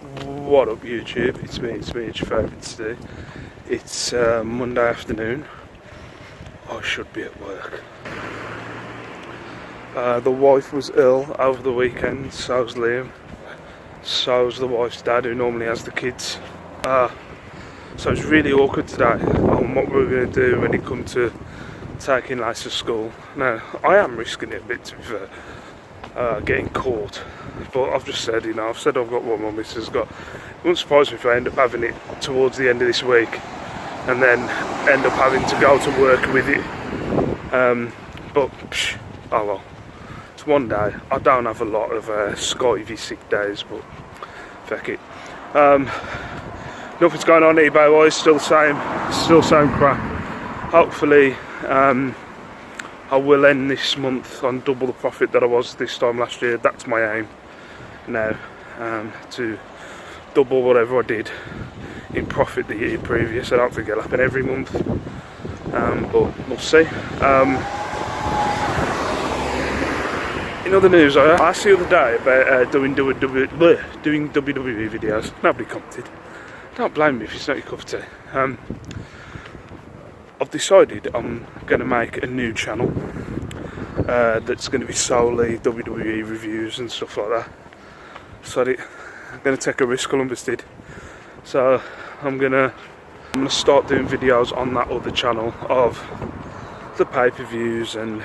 What up YouTube, it's me, it's your favourite today. It's Monday afternoon. I should be at work. The wife was ill over the weekend, so's Liam. So's the wife's dad who normally has the kids. So it's really awkward today on what we're going to do when it comes to taking Lace to school. Now, I am risking it a bit, to be fair. Getting caught, but I've just said, I've said I've got one my missus got. It wouldn't surprise me if I end up having it towards the end of this week and then end up having to go to work with it. But oh well, it's one day. I don't have a lot of Skyvy sick days, but feck it. Nothing's going on eBay wise, still the same crap. Hopefully I will end this month on double the profit that I was this time last year. That's my aim now, to double whatever I did in profit the year previous. I don't think it'll happen every month, but we'll see. In other news, I asked the other day about doing WWE videos. Nobody commented. Don't blame me if it's not your cup of tea. I've decided I'm going to make a new channel that's going to be solely WWE reviews and stuff like that. So I'm going to take a risk, Columbus did. So I'm going to start doing videos on that other channel of the pay-per-views and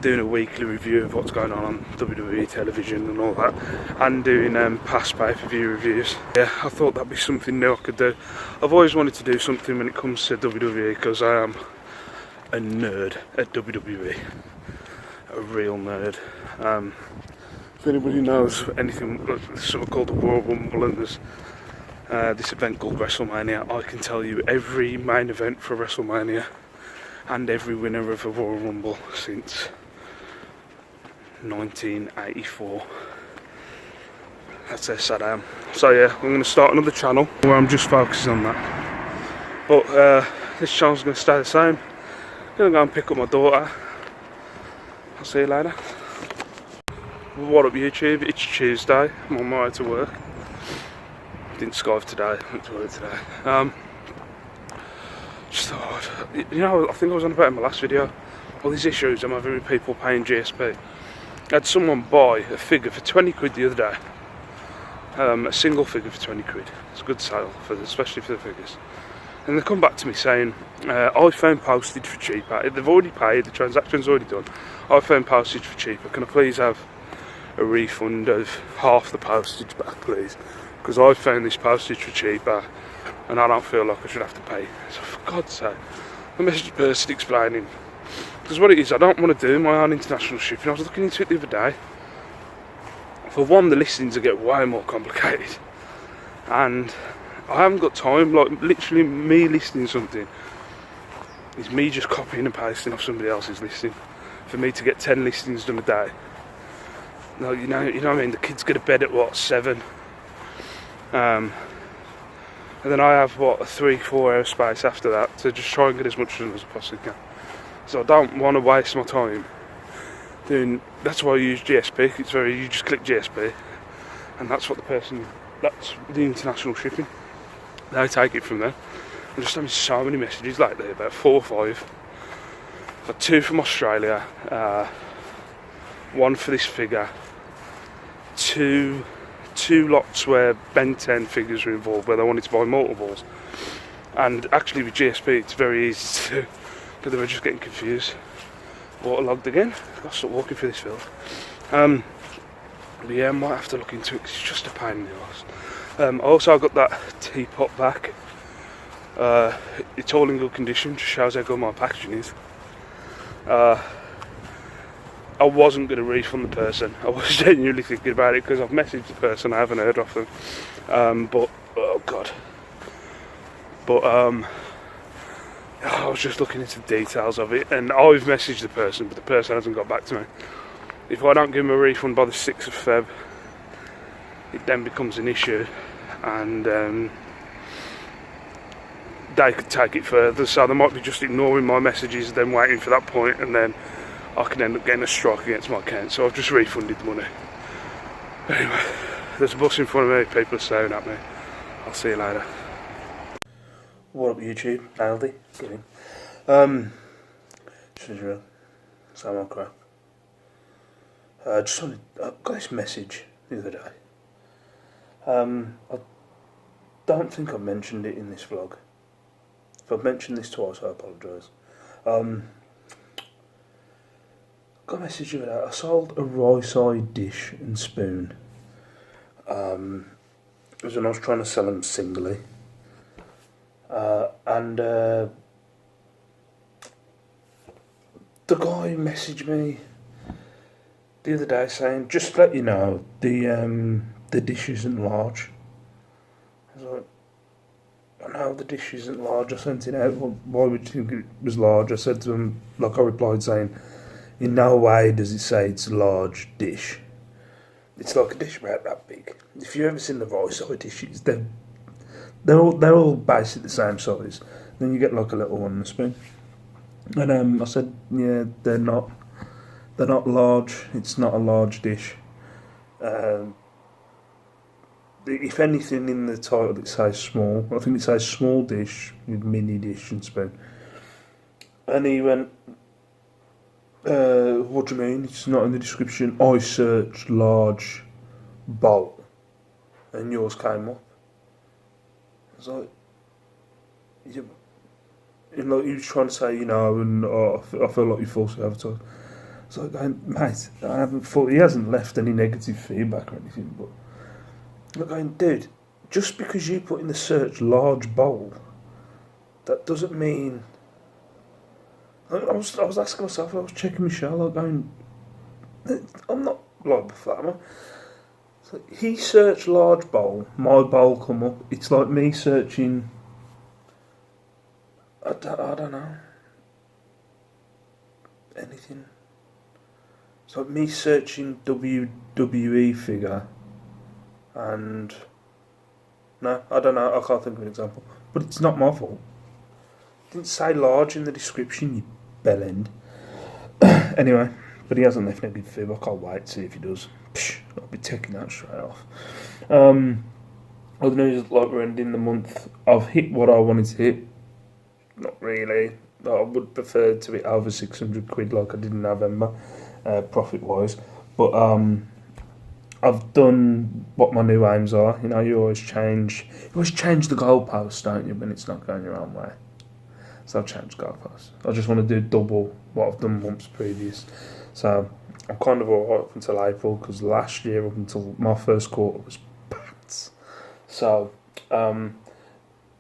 doing a weekly review of what's going on WWE television and all that, and doing past pay-per-view reviews. Yeah, I thought that'd be something new I could do. I've always wanted to do something when it comes to WWE because I am a nerd at WWE, a real nerd. If anybody knows anything, there's something called the Royal Rumble and there's this event called WrestleMania. I can tell you every main event for WrestleMania and every winner of a Royal Rumble since 1984. That's how sad I am. So yeah, I'm going to start another channel where I'm just focusing on that. But this channel's going to stay the same. I'm going to go and pick up my daughter. I'll see you later. What up YouTube? It's Tuesday. I'm on my way to work. Didn't skive today. Went to work today. Just thought, I think I was on about in my last video. All these issues I'm having with people paying GSP. I had someone buy a figure for 20 quid the other day. A single figure for 20 quid. It's a good sale, especially for the figures. And they come back to me saying, I found postage for cheaper. They've already paid, the transaction's already done. I found postage for cheaper. Can I please have a refund of half the postage back, please? Because I found this postage for cheaper and I don't feel like I should have to pay. So for God's sake, I messaged the person explaining. Because what it is, I don't want to do my own international shipping. I was looking into it the other day. For one, the listings get way more complicated. And I haven't got time, like literally me listing something is me just copying and pasting off somebody else's listing. For me to get 10 listings done a day. No, you know what I mean? The kids go to bed at what, 7? And then I have what, a 3-4 hour space after that to just try and get as much done as I possibly can. So I don't want to waste my time doing. That's why I use GSP. It's you just click GSP, and that's what that's the international shipping. They take it from there. I'm just having so many messages lately, about 4 or 5. I've got 2 from Australia, 1 for this figure, 2 lots where Ben 10 figures are involved, where they wanted to buy multiples. And actually with GSP it's very easy to, but they were just getting confused. Waterlogged again. I've got to start walking through this field. But yeah, I might have to look into it because it's just a pain in the arse. Also I got that teapot back. It's all in good condition, just shows how good my packaging is. I wasn't going to refund the person. I was genuinely thinking about it because I've messaged the person, I haven't heard of them. But oh god. But I was just looking into the details of it, and I've messaged the person, but the person hasn't got back to me. If I don't give them a refund by the 6th of Feb, it then becomes an issue, and they could take it further. So they might be just ignoring my messages, then waiting for that point, and then I can end up getting a strike against my account. So I've just refunded the money. Anyway, there's a bus in front of me, people are staring at me. I'll see you later. What up YouTube? Aldi? Kidding. Just as real. Sam crap. I got this message the other day. I don't think I've mentioned it in this vlog. If I've mentioned this twice, I apologise. Got a message the other day. I sold a rice-eyed dish and spoon. It was when I was trying to sell them singly. And the guy messaged me the other day saying, just to let you know, the dish isn't large. I was like, I know the dish isn't large. I sent it out. Well, why would you think it was large? I said to him, like I replied saying, in no way does it say it's a large dish. It's like a dish about that big. If you've ever seen the rice-eyed dishes, they're all basically the same size. Then you get like a little one in a spoon. And I said, yeah, they're not large. It's not a large dish. If anything in the title it says small. I think it says small dish with mini dish and spoon. And he went, what do you mean? It's not in the description. I searched large bowl and yours came up. I was like, yeah. And like he was trying to say, you know, and I feel like you falsely advertised. It's like, going, mate, I haven't thought, he hasn't left any negative feedback or anything, but I'm going, dude, just because you put in the search large bowl, that doesn't mean. I was asking myself, I was checking Michelle, like going, I'm not liable for that, am I? It's like, he searched large bowl, my bowl come up. It's like me searching. I don't know. Anything. It's like me searching WWE figure and... No, I don't know, I can't think of an example. But it's not my fault. It didn't say large in the description, you bellend. Anyway, but he hasn't left negative feedback. I can't wait to see if he does. Psh, I'll be taking that straight off. Other news is like we're ending the month. I've hit what I wanted to hit. Not really. I would prefer to be over 600 quid like I did in November, profit wise. But I've done what my new aims are. You know, you always change the goalposts, don't you, when it's not going your own way. So I've changed goalposts. I just want to do double what I've done once previous. So I'm kind of alright up until April, because last year up until my first quarter was pants. So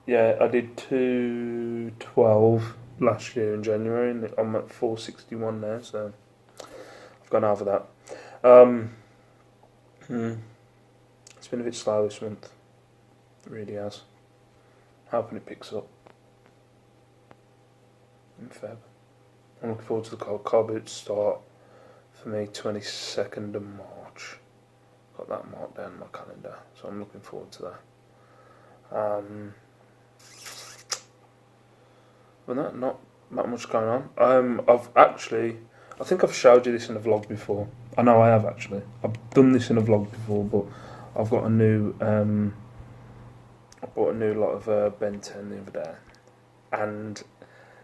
yeah, I did 212 last year in January, and I'm at 461 now, so I've gone over that. It's been a bit slow this month. It really has. Hoping it picks up in Feb. I'm looking forward to the car boot start for me, 22nd of March. Got that marked down in my calendar, so I'm looking forward to that. But not much going on. I think I've showed you this in a vlog before. I know I have actually. I've done this in a vlog before, but I've got a new. I bought a new lot of Ben 10 the other day, and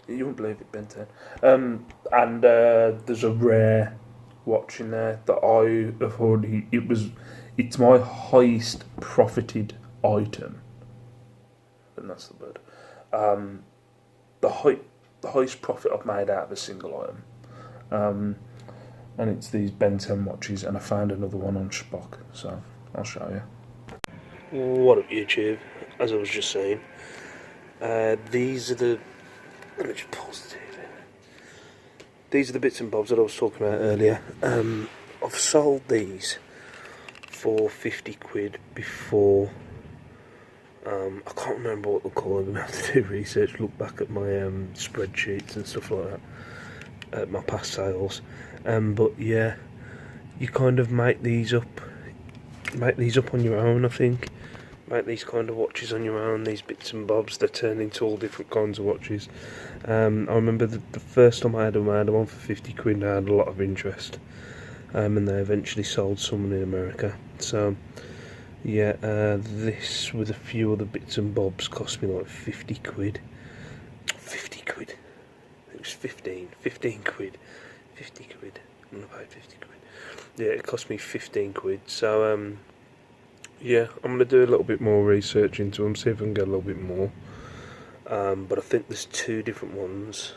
you wouldn't believe it, Ben 10. And there's a rare watch in there that I have already. It's my highest profited item, and that's the word. The highest profit I've made out of a single item. And it's these Ben 10 watches, and I found another one on Spock, so I'll show you. What up YouTube, as I was just saying, these are the, let me just pause the TV. These are the bits and bobs that I was talking about earlier. I've sold these for 50 quid before. I can't remember what they're called. I'm going to have to do research, look back at my spreadsheets and stuff like that, at my past sales. But yeah, you kind of make these up on your own, I think. Make these kind of watches on your own, these bits and bobs, they turn into all different kinds of watches. I remember the first time I had one for 50 quid and I had a lot of interest. And they eventually sold someone in America. So Yeah, this with a few other bits and bobs cost me like 50 quid. 50 quid. It was 15 quid. 50 quid. I'm gonna pay 50 quid. Yeah, it cost me 15 quid. So, yeah, I'm gonna do a little bit more research into them, see if I can get a little bit more. But I think there's two different ones.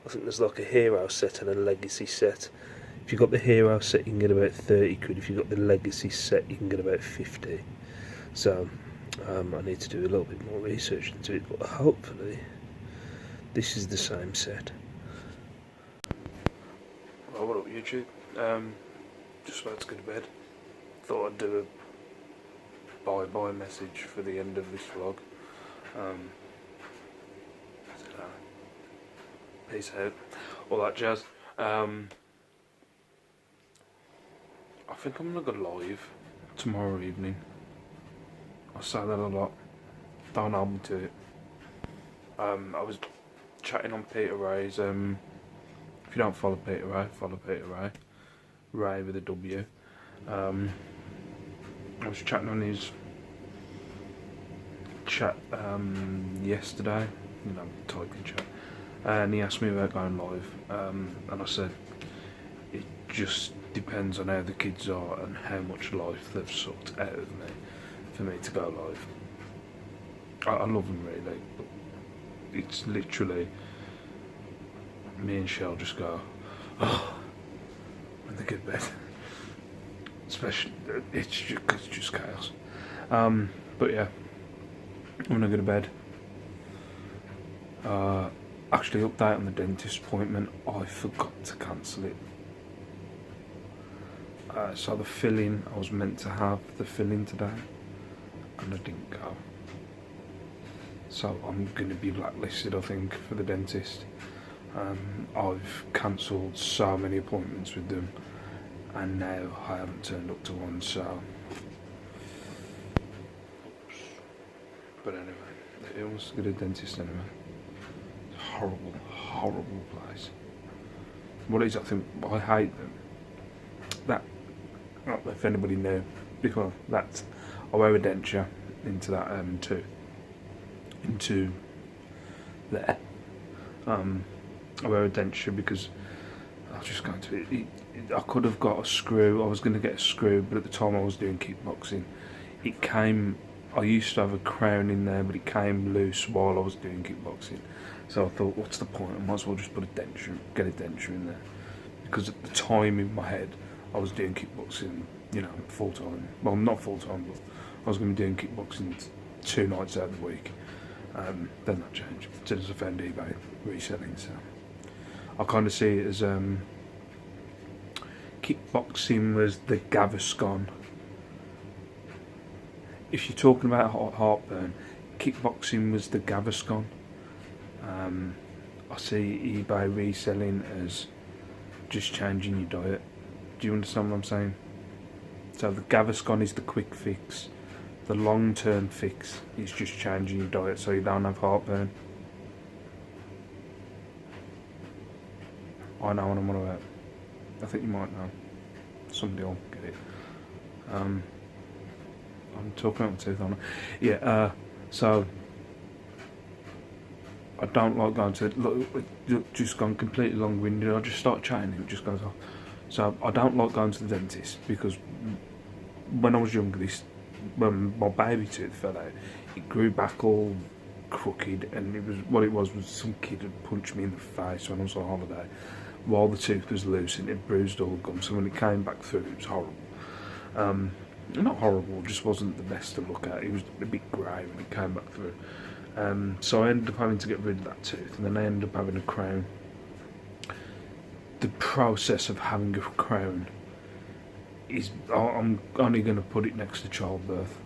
I think there's like a hero set and a legacy set. If you've got the hero set, you can get about 30 quid. If you've got the legacy set, you can get about 50. So, I need to do a little bit more research into it, but hopefully this is the same set. Well, what up, YouTube? Just about to go to bed. Thought I'd do a bye-bye message for the end of this vlog. Peace out, all that jazz. I think I'm gonna go live tomorrow evening. I say that a lot. Don't hold me to it. I was chatting on Peter Ray's. If you don't follow Peter Ray, follow Peter Ray. Ray with a W. I was chatting on his chat yesterday. You know, typing chat. And he asked me about going live. And I said, it just depends on how the kids are and how much life they've sucked out of me for me to go live. I love them really, but it's literally me and Shell just go, oh, when they get to bed. Especially, it's just chaos. But yeah, I'm gonna go to bed. Actually, update on the dentist appointment, I forgot to cancel it. So the filling, I was meant to have the filling today, and I didn't go. So I'm going to be blacklisted, I think, for the dentist. I've cancelled so many appointments with them, and now I haven't turned up to one, so... Oops. But anyway, who wants to go to the dentist anyway? It's a horrible, horrible place. What is, I think, I hate them. That, I don't know if anybody knew, because that's, I wear a denture into that tooth, into there. I wear a denture because I was just going to, I could have got a screw, I was going to get a screw, but at the time I was doing kickboxing, it came, I used to have a crown in there, but it came loose while I was doing kickboxing. So I thought, what's the point, I might as well just put a denture, get a denture in there. Because at the time in my head, I was doing kickboxing, you know, full time. Well, not full time, but I was going to be doing kickboxing 2 nights out of the week. Then that changed. So as I found eBay reselling, so I kind of see it as kickboxing was the Gaviscon. If you're talking about heartburn, kickboxing was the Gaviscon. I see eBay reselling as just changing your diet. Do you understand what I'm saying? So the Gaviscon is the quick fix. The long-term fix is just changing your diet so you don't have heartburn. I know what I'm on about. I think you might know. Somebody will get it. I'm talking about my tooth, aren't I? Yeah, so I don't like going to, look, just gone completely long-winded. I just start chatting and it just goes off. So I don't like going to the dentist because when I was younger, when my baby tooth fell out, it grew back all crooked, and it was some kid had punched me in the face when I was on holiday while the tooth was loose, and it bruised all the gums. So when it came back through, it was horrible. Not horrible, just wasn't the best to look at. It was a bit grey when it came back through. So I ended up having to get rid of that tooth, and then I ended up having a crown. The process of having a crown is, I'm only going to put it next to childbirth.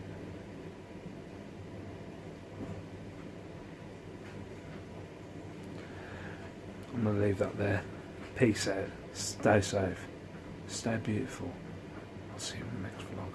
I'm going to leave that there. Peace out. Stay safe. Stay beautiful. I'll see you in the next vlog.